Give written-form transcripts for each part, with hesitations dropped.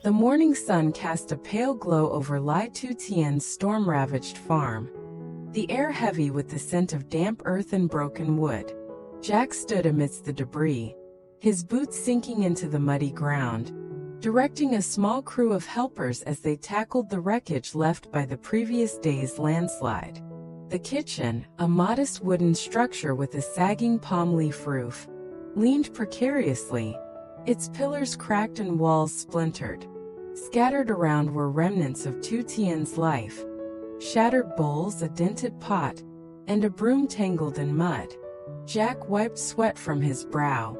The morning sun cast a pale glow over Lytutien's storm-ravaged farm, the air heavy with the scent of damp earth and broken wood. Jack stood amidst the debris, his boots sinking into the muddy ground, directing a small crew of helpers as they tackled the wreckage left by the previous day's landslide. The kitchen, a modest wooden structure with a sagging palm leaf roof, leaned precariously, its pillars cracked and walls splintered. Scattered around were remnants of Tu Tien's life, shattered bowls, a dented pot, and a broom tangled in mud. Jack wiped sweat from his brow,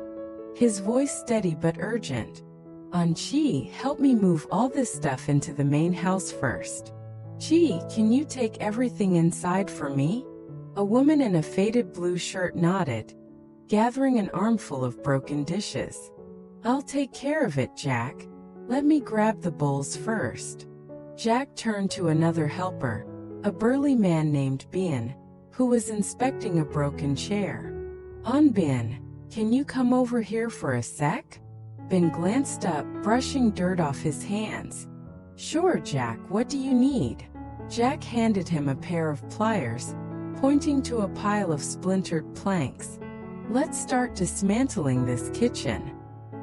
his voice steady but urgent. Chi, help me move all this stuff into the main house first. Chi, can you take everything inside for me? A woman in a faded blue shirt nodded, gathering an armful of broken dishes. I'll take care of it, Jack. Let me grab the bowls first. Jack turned to another helper, a burly man named Bien, who was inspecting a broken chair. Bien, can you come over here for a sec? Ben glanced up, brushing dirt off his hands. Sure, Jack, what do you need? Jack handed him a pair of pliers, pointing to a pile of splintered planks. Let's start dismantling this kitchen.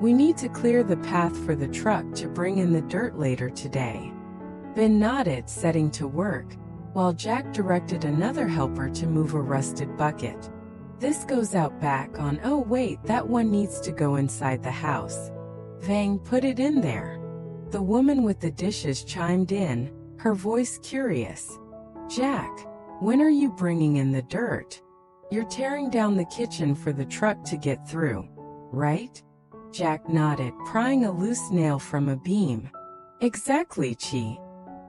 We need to clear the path for the truck to bring in the dirt later today. Ben nodded, setting to work, while Jack directed another helper to move a rusted bucket. This goes out back on. Oh wait, that one needs to go inside the house. Vang, put it in there. The woman with the dishes chimed in, her voice curious. Jack, when are you bringing in the dirt? You're tearing down the kitchen for the truck to get through, right? Jack nodded, prying a loose nail from a beam. Exactly, Chi.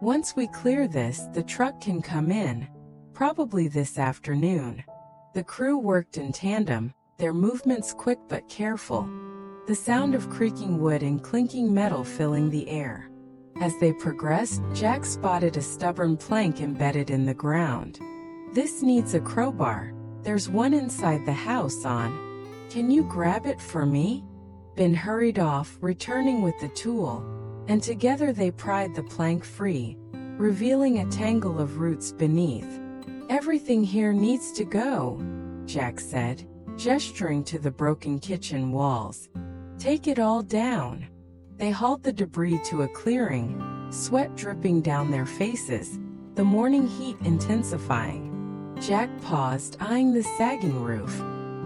Once we clear this, the truck can come in, probably this afternoon. The crew worked in tandem, their movements quick but careful, the sound of creaking wood and clinking metal filling the air. As they progressed, Jack spotted a stubborn plank embedded in the ground. This needs a crowbar. There's one inside the house. Can you grab it for me? Ben hurried off, returning with the tool, and together they pried the plank free, revealing a tangle of roots beneath. Everything here needs to go, Jack said, gesturing to the broken kitchen walls. Take it all down. They hauled the debris to a clearing, sweat dripping down their faces, the morning heat intensifying. Jack paused, eyeing the sagging roof.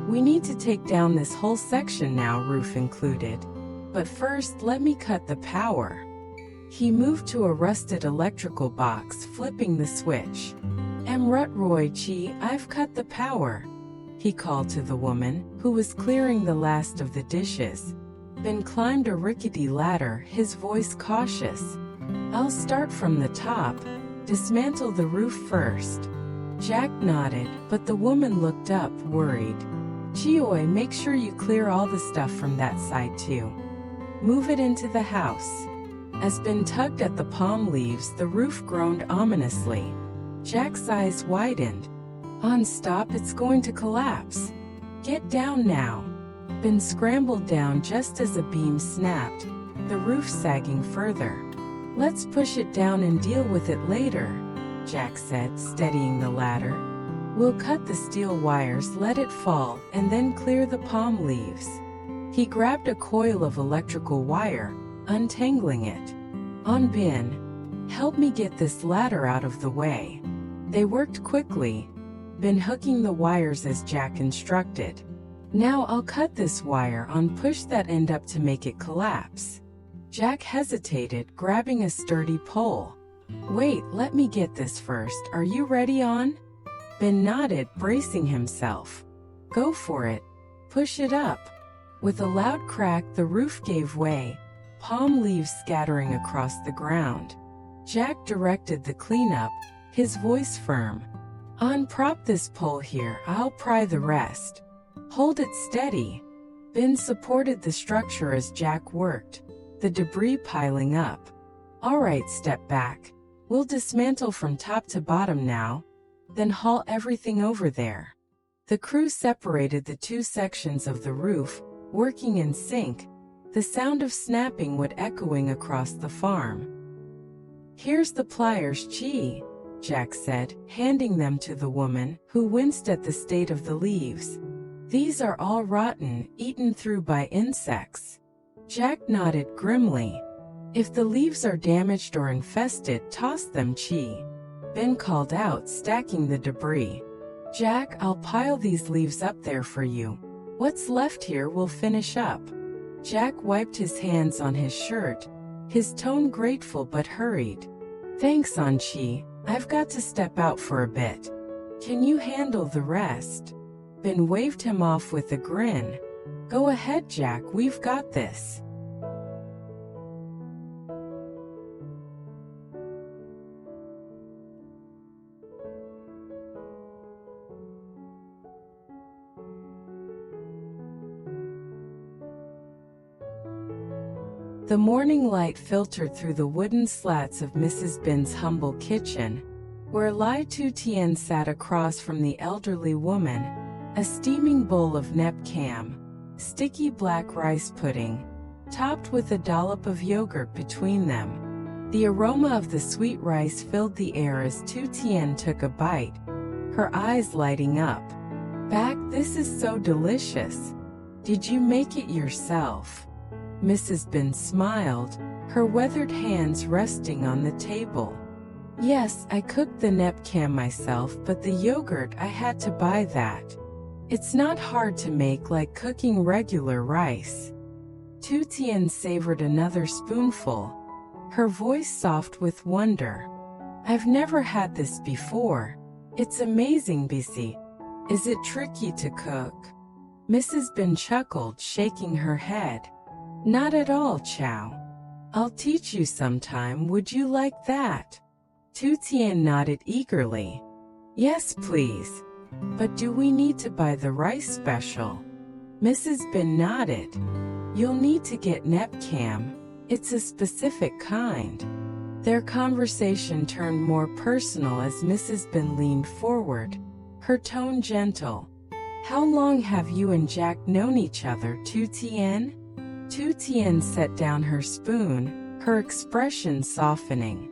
We need to take down this whole section now, roof included. But first, let me cut the power. He moved to a rusted electrical box, flipping the switch. Roy Chi, I've cut the power, he called to the woman, who was clearing the last of the dishes. Ben climbed a rickety ladder, his voice cautious. I'll start from the top, dismantle the roof first. Jack nodded, but the woman looked up, worried. Chioi, make sure you clear all the stuff from that side too. Move it into the house. As Ben tugged at the palm leaves, the roof groaned ominously. Jack's eyes widened. Stop, it's going to collapse. Get down now. Ben scrambled down just as a beam snapped, the roof sagging further. Let's push it down and deal with it later, Jack said, steadying the ladder. We'll cut the steel wires, let it fall, and then clear the palm leaves. He grabbed a coil of electrical wire, untangling it. Ben, help me get this ladder out of the way. They worked quickly, Ben hooking the wires as Jack instructed. Now I'll cut this wire, push that end up to make it collapse. Jack hesitated, grabbing a sturdy pole. Wait, let me get this first. Are you ready? Ben nodded, bracing himself. Go for it. Push it up. With a loud crack, the roof gave way, palm leaves scattering across the ground. Jack directed the cleanup, his voice firm. Prop this pole here, I'll pry the rest. Hold it steady. Ben supported the structure as Jack worked, the debris piling up. All right, step back. We'll dismantle from top to bottom now, then haul everything over there. The crew separated the two sections of the roof, working in sync, the sound of snapping wood echoing across the farm. "Here's the pliers, gee," Jack said, handing them to the woman, who winced at the state of the leaves. "These are all rotten, eaten through by insects." Jack nodded grimly. "If the leaves are damaged or infested, toss them, Chi," Ben called out, stacking the debris. "Jack, I'll pile these leaves up there for you. What's left here we'll finish up." Jack wiped his hands on his shirt, his tone grateful but hurried. "Thanks, Chi. I've got to step out for a bit. Can you handle the rest?" Ben waved him off with a grin. "Go ahead, Jack, we've got this." The morning light filtered through the wooden slats of Mrs. Bin's humble kitchen, where Tu Tien sat across from the elderly woman, a steaming bowl of nep cam, sticky black rice pudding, topped with a dollop of yogurt between them. The aroma of the sweet rice filled the air as Tu Tien took a bite, her eyes lighting up. "Back, this is so delicious. Did you make it yourself?" Mrs. Bin smiled, her weathered hands resting on the table. "Yes, I cooked the nep cam myself, but the yogurt I had to buy that. It's not hard to make, like cooking regular rice." Tu Tien savored another spoonful, her voice soft with wonder. "I've never had this before. It's amazing, Bisi. Is it tricky to cook?" Mrs. Bin chuckled, shaking her head. "Not at all, Chow. I'll teach you sometime, would you like that?" Tu Tien nodded eagerly. "Yes, please. But do we need to buy the rice special?" Mrs. Bin nodded. "You'll need to get nep cam. It's a specific kind." Their conversation turned more personal as Mrs. Bin leaned forward, her tone gentle. "How long have you and Jack known each other, Tu Tien?" Tu Tien set down her spoon, her expression softening.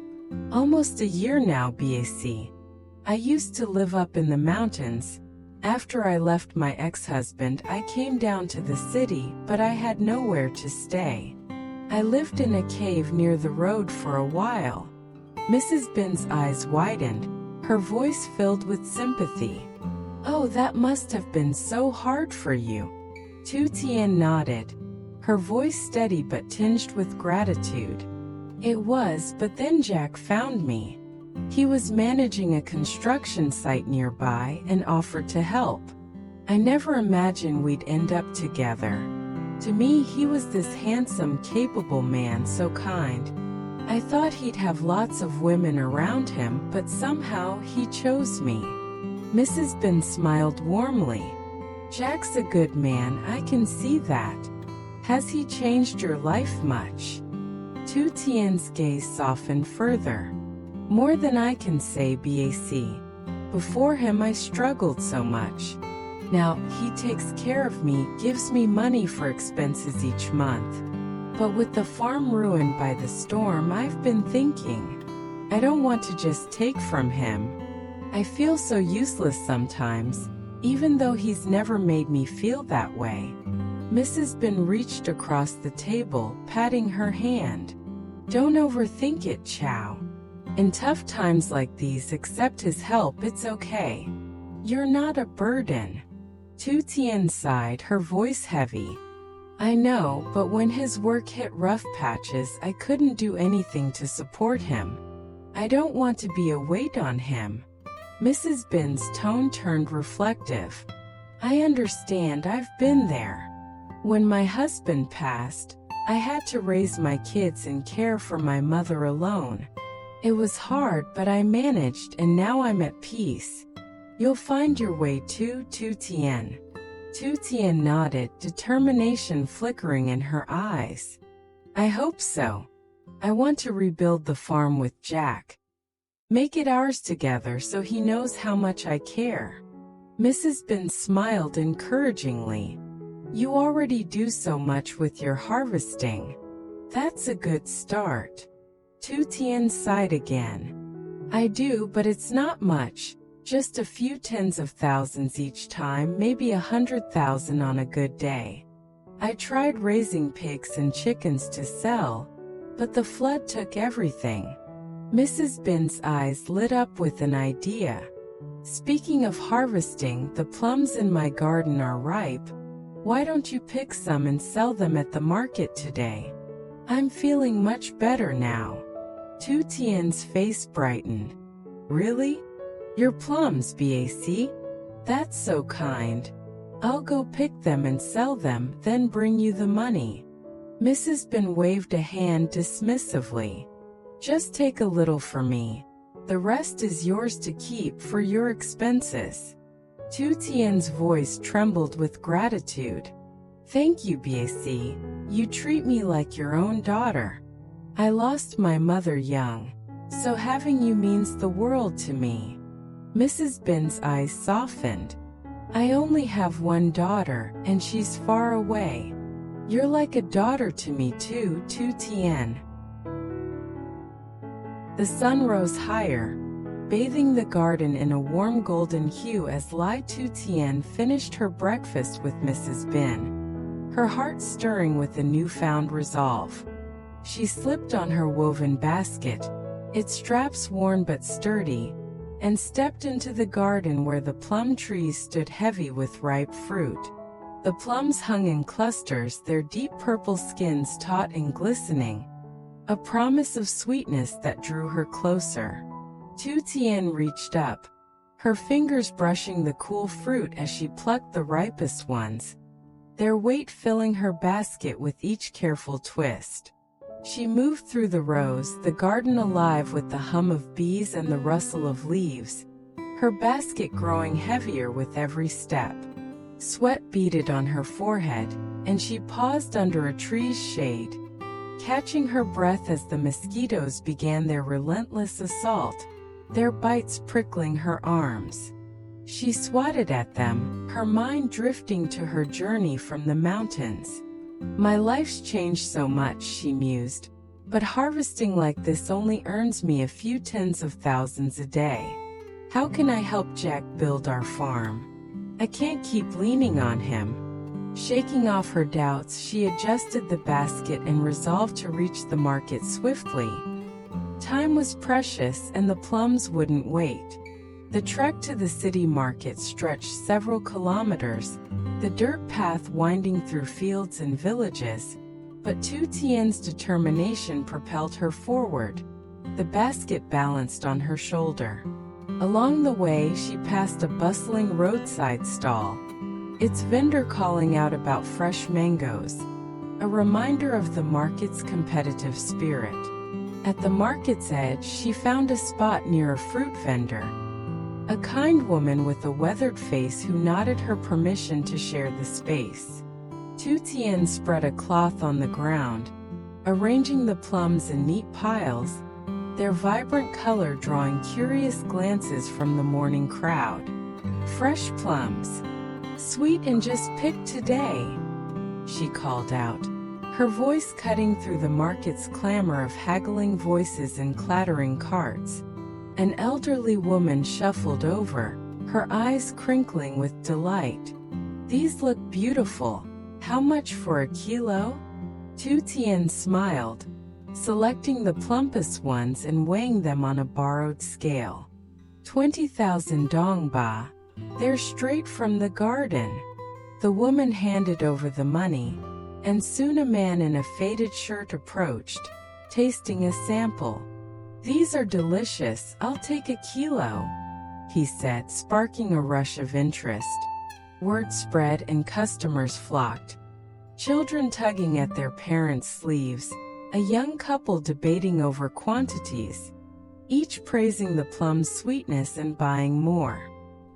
"Almost a year now, Bac. I used to live up in the mountains. After I left my ex-husband, I came down to the city, but I had nowhere to stay. I lived in a cave near the road for a while." Mrs. Bin's eyes widened, her voice filled with sympathy. "Oh, that must have been so hard for you." Tu Tien nodded, her voice steady but tinged with gratitude. "It was, but then Jack found me. He was managing a construction site nearby and offered to help. I never imagined we'd end up together. To me, he was this handsome, capable man, so kind. I thought he'd have lots of women around him, but somehow he chose me." Mrs. Bin smiled warmly. "Jack's a good man, I can see that. Has he changed your life much?" Tu Tien's gaze softened further. "More than I can say, Bac. Before him I struggled so much. Now, he takes care of me, gives me money for expenses each month. But with the farm ruined by the storm, I've been thinking, I don't want to just take from him. I feel so useless sometimes, even though he's never made me feel that way." Mrs. Bin reached across the table, patting her hand. "Don't overthink it, Chow. In tough times like these, accept his help, it's okay. You're not a burden." Tu Tien sighed, her voice heavy. "I know, but when his work hit rough patches, I couldn't do anything to support him. I don't want to be a weight on him." Mrs. Bin's tone turned reflective. "I understand, I've been there. When my husband passed, I had to raise my kids and care for my mother alone. It was hard, but I managed, and now I'm at peace. You'll find your way too, Tu Tien." Tu Tien nodded, determination flickering in her eyes. "I hope so. I want to rebuild the farm with Jack. Make it ours together so he knows how much I care." Mrs. Bin smiled encouragingly. You already do so much with your harvesting. That's a good start. Tu Tien sighed again. I do, but it's not much. Just a few tens of thousands each time, maybe 100,000 on a good day. I tried raising pigs and chickens to sell, but the flood took everything. Mrs. Bin's eyes lit up with an idea. Speaking of harvesting, the plums in my garden are ripe. Why don't you pick some and sell them at the market today? I'm feeling much better now. Tu Tien's face brightened. Really? Your plums, Bac? That's so kind. I'll go pick them and sell them, then bring you the money. Mrs. Bin waved a hand dismissively. Just take a little for me. The rest is yours to keep for your expenses. Tu Tien's voice trembled with gratitude. Thank you, Bac. You treat me like your own daughter. I lost my mother young, so having you means the world to me. Mrs. Bin's eyes softened. I only have one daughter, and she's far away. You're like a daughter to me too, Tu Tien. The sun rose higher, bathing the garden in a warm golden hue as Lytutien finished her breakfast with Mrs. Bin, her heart stirring with a newfound resolve. She slipped on her woven basket, its straps worn but sturdy, and stepped into the garden where the plum trees stood heavy with ripe fruit. The plums hung in clusters, their deep purple skins taut and glistening, a promise of sweetness that drew her closer. Tu Tien reached up, her fingers brushing the cool fruit as she plucked the ripest ones, their weight filling her basket with each careful twist. She moved through the rows, the garden alive with the hum of bees and the rustle of leaves, her basket growing heavier with every step. Sweat beaded on her forehead, and she paused under a tree's shade, catching her breath as the mosquitoes began their relentless assault, their bites prickling her arms. She swatted at them, her mind drifting to her journey from the mountains. My life's changed so much, she mused, but harvesting like this only earns me a few tens of thousands a day. How can I help Jack build our farm? I can't keep leaning on him. Shaking off her doubts, she adjusted the basket and resolved to reach the market swiftly. Time was precious and the plums wouldn't wait. The trek to the city market stretched several kilometers, the dirt path winding through fields and villages, but Tu Tien's determination propelled her forward, the basket balanced on her shoulder. Along the way, she passed a bustling roadside stall, its vendor calling out about fresh mangoes, a reminder of the market's competitive spirit. At the market's edge, she found a spot near a fruit vendor, a kind woman with a weathered face who nodded her permission to share the space. Tu Tien spread a cloth on the ground, arranging the plums in neat piles, their vibrant color drawing curious glances from the morning crowd. Fresh plums. Sweet and just picked today, she called out, her voice cutting through the market's clamor of haggling voices and clattering carts. An elderly woman shuffled over, her eyes crinkling with delight. These look beautiful. How much for a kilo? Tu Tien smiled, selecting the plumpest ones and weighing them on a borrowed scale. 20,000 dongba. They're straight from the garden. The woman handed over the money, and soon a man in a faded shirt approached, tasting a sample. These are delicious, I'll take a kilo, he said, sparking a rush of interest. Word spread and customers flocked, children tugging at their parents' sleeves, a young couple debating over quantities, each praising the plum's sweetness and buying more.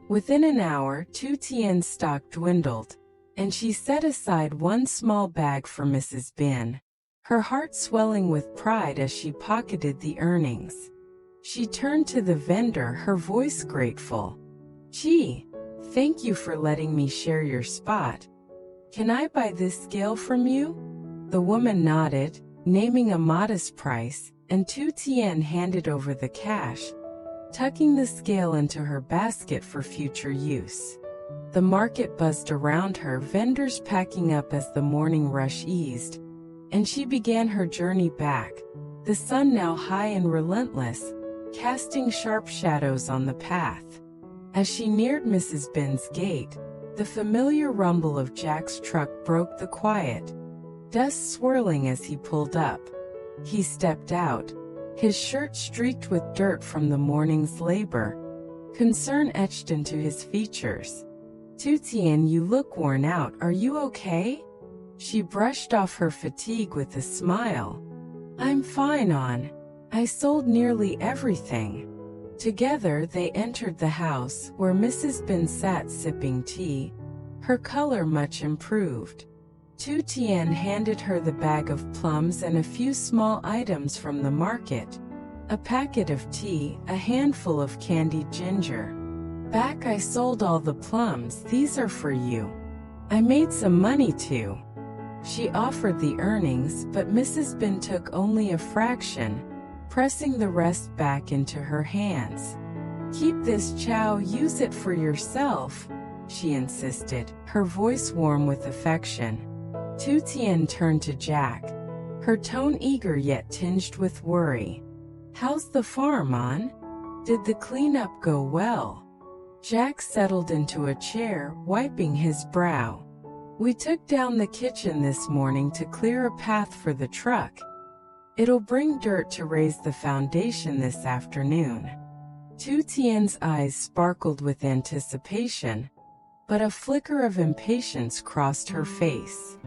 Within an hour, Tu Tien's stock dwindled, and she set aside one small bag for Mrs. Bin, her heart swelling with pride as she pocketed the earnings. She turned to the vendor, her voice grateful. Gee, thank you for letting me share your spot. Can I buy this scale from you? The woman nodded, naming a modest price, and Tu Tien handed over the cash, tucking the scale into her basket for future use. The market buzzed around her, vendors packing up as the morning rush eased, and she began her journey back, the sun now high and relentless, casting sharp shadows on the path. As she neared Mrs. Bin's gate, the familiar rumble of Jack's truck broke the quiet, dust swirling as he pulled up. He stepped out, his shirt streaked with dirt from the morning's labor, concern etched into his features. Tu Tien, you look worn out, are you okay? She brushed off her fatigue with a smile. I'm fine, On. I sold nearly everything. Together they entered the house, where Mrs. Bin sat sipping tea, her color much improved. Tu Tien handed her the bag of plums and a few small items from the market, a packet of tea, a handful of candied ginger. Back, I sold all the plums, these are for you. I made some money too. She offered the earnings, but Mrs. Bin took only a fraction, pressing the rest back into her hands. Keep this, Chow, use it for yourself, she insisted, her voice warm with affection. Tu Tien turned to Jack, her tone eager yet tinged with worry. How's the farm, On? Did the cleanup go well? Jack settled into a chair, wiping his brow. We took down the kitchen this morning to clear a path for the truck. It'll bring dirt to raise the foundation this afternoon. Tu Tien's eyes sparkled with anticipation, but a flicker of impatience crossed her face.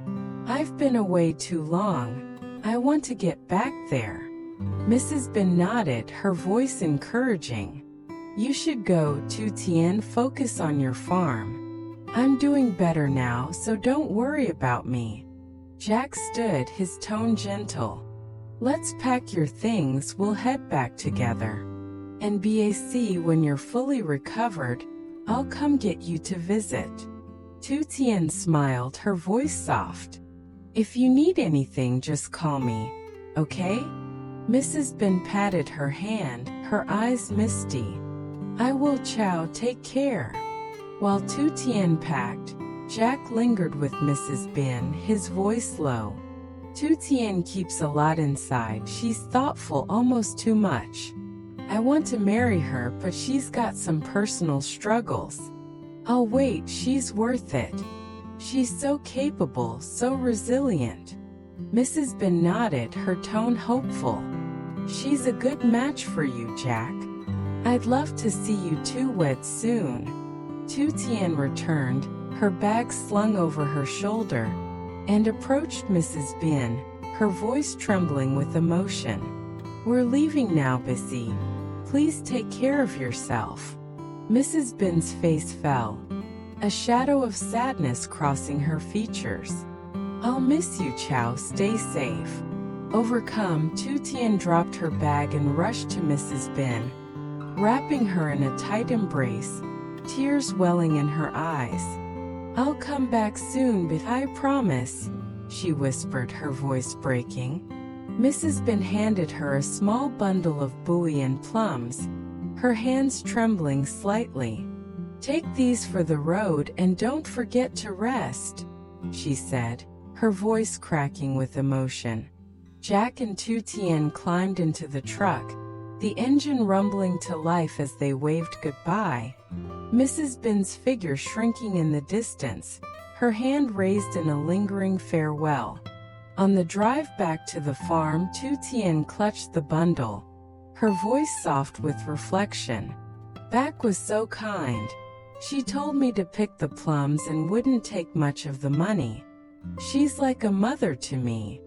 I've been away too long. I want to get back there. Mrs. Bin nodded, her voice encouraging. You should go, Tu Tien, focus on your farm. I'm doing better now, so don't worry about me. Jack stood, his tone gentle. Let's pack your things, we'll head back together. And BAC, when you're fully recovered, I'll come get you to visit. Tu Tien smiled, her voice soft. If you need anything, just call me, okay? Mrs. Bin patted her hand, her eyes misty. I will, Chow, take care. While Tu Tien packed, Jack lingered with Mrs. Bin, his voice low. Tu Tien keeps a lot inside, she's thoughtful, almost too much. I want to marry her, but she's got some personal struggles. I'll wait, she's worth it. She's so capable, so resilient. Mrs. Bin nodded, her tone hopeful. She's a good match for you, Jack. I'd love to see you two wed soon. Tu Tien returned, her bag slung over her shoulder, and approached Mrs. Bin, her voice trembling with emotion. We're leaving now, Bissy. Please take care of yourself. Mrs. Bin's face fell, a shadow of sadness crossing her features. I'll miss you, Chow, stay safe. Overcome, Tu Tien dropped her bag and rushed to Mrs. Bin, wrapping her in a tight embrace, tears welling in her eyes. I'll come back soon, but I promise, she whispered, her voice breaking. Mrs. Bin handed her a small bundle of buoy and plums, her hands trembling slightly. Take these for the road and don't forget to rest, she said, her voice cracking with emotion. Jack and Tu Tien climbed into the truck, the engine rumbling to life as they waved goodbye. Mrs. Bin's figure shrinking in the distance, her hand raised in a lingering farewell. On the drive back to the farm, Tu Tien clutched the bundle, her voice soft with reflection. Back was so kind. She told me to pick the plums and wouldn't take much of the money. She's like a mother to me.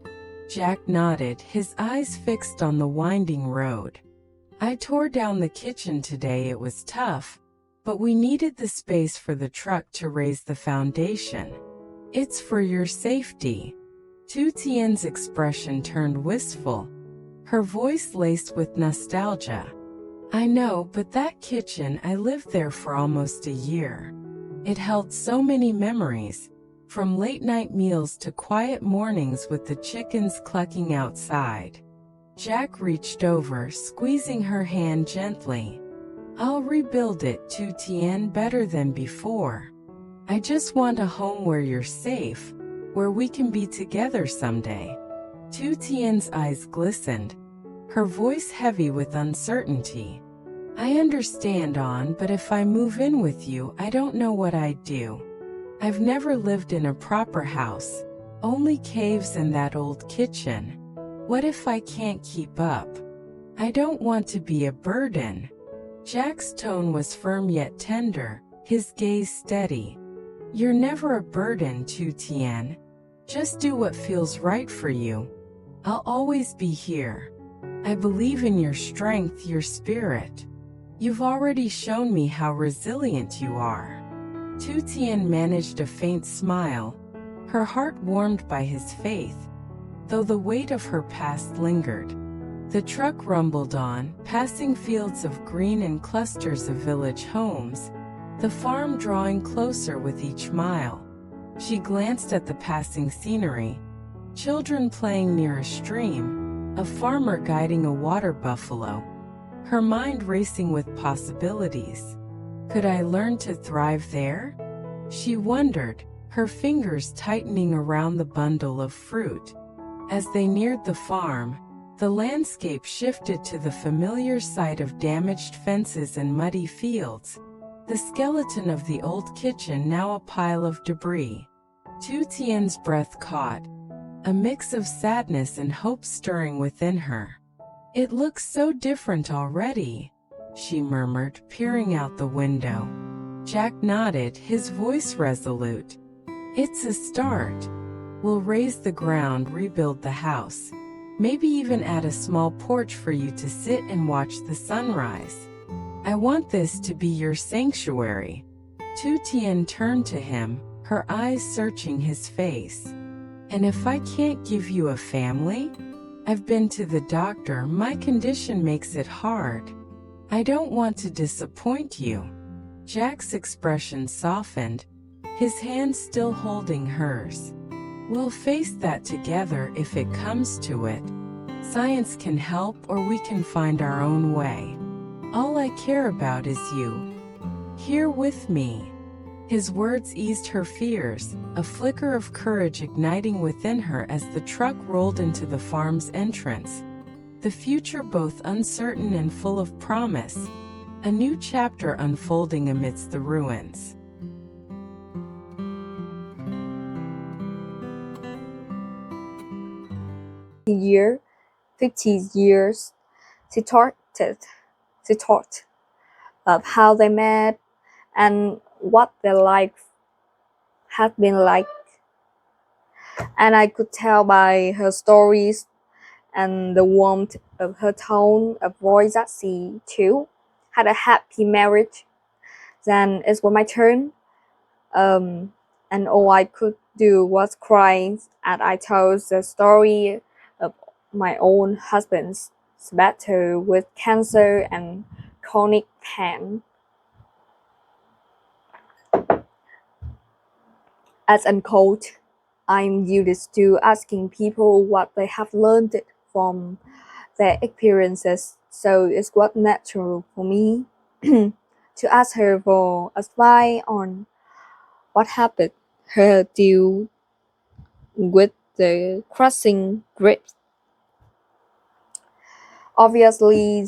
Jack nodded, his eyes fixed on the winding road. I tore down the kitchen today, it was tough, but we needed the space for the truck to raise the foundation. It's for your safety. Tu Tien's expression turned wistful, her voice laced with nostalgia. I know, but that kitchen, I lived there for almost a year. It held so many memories. from late-night meals to quiet mornings with the chickens clucking outside. Jack reached over, squeezing her hand gently. I'll rebuild it, Tu Tien, better than before. I just want a home where you're safe, where we can be together someday. Tu Tien's eyes glistened, her voice heavy with uncertainty. I understand, On, but if I move in with you, I don't know what I'd do. I've never lived in a proper house, only caves and that old kitchen. What if I can't keep up? I don't want to be a burden. Jack's tone was firm yet tender, his gaze steady. You're never a burden, Tu Tien. Just do what feels right for you. I'll always be here. I believe in your strength, your spirit. You've already shown me how resilient you are. Tu Tien managed a faint smile, her heart warmed by his faith, though the weight of her past lingered. The truck rumbled on, passing fields of green and clusters of village homes, the farm drawing closer with each mile. She glanced at the passing scenery, children playing near a stream, a farmer guiding a water buffalo, her mind racing with possibilities. Could I learn to thrive there? She wondered, her fingers tightening around the bundle of fruit. As they neared the farm, the landscape shifted to the familiar sight of damaged fences and muddy fields, the skeleton of the old kitchen now a pile of debris. Tu Tien's breath caught, a mix of sadness and hope stirring within her. It looks so different already, she murmured, peering out the window. Jack nodded, his voice resolute. It's a start. We'll raise the ground, rebuild the house. Maybe even add a small porch for you to sit and watch the sunrise. I want this to be your sanctuary. Tu Tien turned to him, her eyes searching his face. And if I can't give you a family? I've been to the doctor, my condition makes it hard. I don't want to disappoint you. Jack's expression softened, his hand still holding hers. We'll face that together if it comes to it. Science can help, or we can find our own way. All I care about is you. Here with me. His words eased her fears, a flicker of courage igniting within her as the truck rolled into the farm's entrance. The future both uncertain and full of promise, a new chapter unfolding amidst the ruins. Year, 50 years, she talked of how they met and what their life had been like. And I could tell by her stories and the warmth of her tone of voice that she, too, had a happy marriage. Then it was my turn, and all I could do was cry as I told the story of my own husband's battle with cancer and chronic pain. As unquote, I'm used to asking people what they have learned from their experiences, so it was natural for me to ask her for advice on what happened her deal with the crushing grief. Obviously,